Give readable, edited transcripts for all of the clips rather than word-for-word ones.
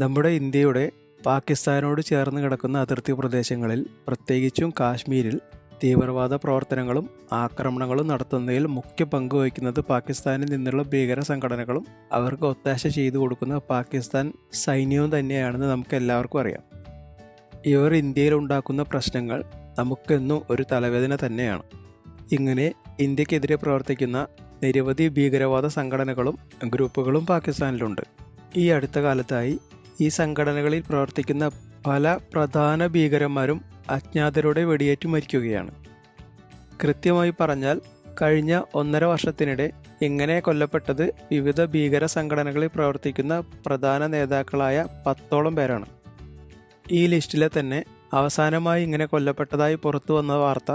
നമ്മുടെ ഇന്ത്യയുടെ പാകിസ്ഥാനോട് ചേർന്ന് കിടക്കുന്ന അതിർത്തി പ്രദേശങ്ങളിൽ, പ്രത്യേകിച്ചും കാശ്മീരിൽ തീവ്രവാദ പ്രവർത്തനങ്ങളും ആക്രമണങ്ങളും നടത്തുന്നതിൽ മുഖ്യ പങ്ക് വഹിക്കുന്നത് പാകിസ്ഥാനിൽ നിന്നുള്ള ഭീകര സംഘടനകളും അവർക്ക് ഒത്താശ ചെയ്തു കൊടുക്കുന്ന പാകിസ്ഥാൻ സൈന്യവും തന്നെയാണെന്ന് നമുക്ക് എല്ലാവർക്കും അറിയാം. ഇവർ ഇന്ത്യയിൽ ഉണ്ടാക്കുന്ന പ്രശ്നങ്ങൾ നമുക്കെന്നും ഒരു തലവേദന തന്നെയാണ്. ഇങ്ങനെ ഇന്ത്യക്കെതിരെ പ്രവർത്തിക്കുന്ന നിരവധി ഭീകരവാദ സംഘടനകളും ഗ്രൂപ്പുകളും പാകിസ്ഥാനിലുണ്ട്. ഈ അടുത്ത കാലത്തായി ഈ സംഘടനകളിൽ പ്രവർത്തിക്കുന്ന പല പ്രധാന ഭീകരന്മാരും അജ്ഞാതരുടെ വെടിയേറ്റ് മരിക്കുകയാണ്. കൃത്യമായി പറഞ്ഞാൽ കഴിഞ്ഞ 1.5 വർഷത്തിനിടെ ഇങ്ങനെ കൊല്ലപ്പെട്ടത് വിവിധ ഭീകര സംഘടനകളിൽ പ്രവർത്തിക്കുന്ന പ്രധാന നേതാക്കളായ 10ഓളം പേരാണ്. ഈ ലിസ്റ്റിലെ തന്നെ അവസാനമായി ഇങ്ങനെ കൊല്ലപ്പെട്ടതായി പുറത്തു വന്ന വാർത്ത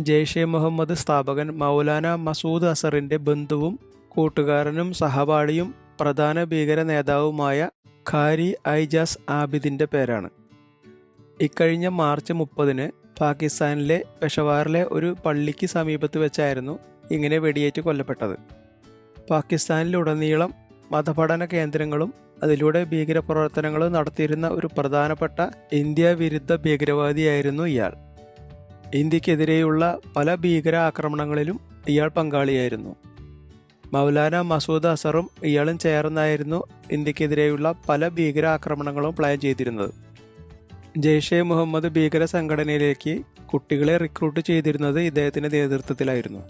ജെയ്ഷെ മുഹമ്മദ് സ്ഥാപകൻ മൗലാന മസൂദ് അസറിൻ്റെ ബന്ധുവും കൂട്ടുകാരനും സഹപാഠിയും പ്രധാന ഭീകര നേതാവുമായ ഖാരി ഐജാസ് ആബിദിൻ്റെ പേരാണ്. ഇക്കഴിഞ്ഞ മാർച്ച് 30-ന് പാകിസ്ഥാനിലെ പെഷവാറിലെ ഒരു പള്ളിക്ക് സമീപത്ത് വെച്ചായിരുന്നു ഇങ്ങനെ വെടിയേറ്റ് കൊല്ലപ്പെട്ടത്. പാകിസ്ഥാനിലുടനീളം മതപഠന കേന്ദ്രങ്ങളും അതിലൂടെ ഭീകരപ്രവർത്തനങ്ങളും നടത്തിയിരുന്ന ഒരു പ്രധാനപ്പെട്ട ഇന്ത്യ വിരുദ്ധ ഭീകരവാദിയായിരുന്നു ഇയാൾ. ഇന്ത്യക്കെതിരെയുള്ള പല ഭീകര ആക്രമണങ്ങളിലും ഇയാൾ പങ്കാളിയായിരുന്നു. മൗലാന മസൂദ് അസറും ഇയാളും ചേർന്നായിരുന്നു ഇന്ത്യക്കെതിരെയുള്ള പല ഭീകര ആക്രമണങ്ങളും പ്ലാൻ ചെയ്തിരുന്നത്. ജെയ്ഷെ മുഹമ്മദ് ഭീകര സംഘടനയിലേക്ക് കുട്ടികളെ റിക്രൂട്ട് ചെയ്തിരുന്നത് ഇദ്ദേഹത്തിൻ്റെ നേതൃത്വത്തിലായിരുന്നു.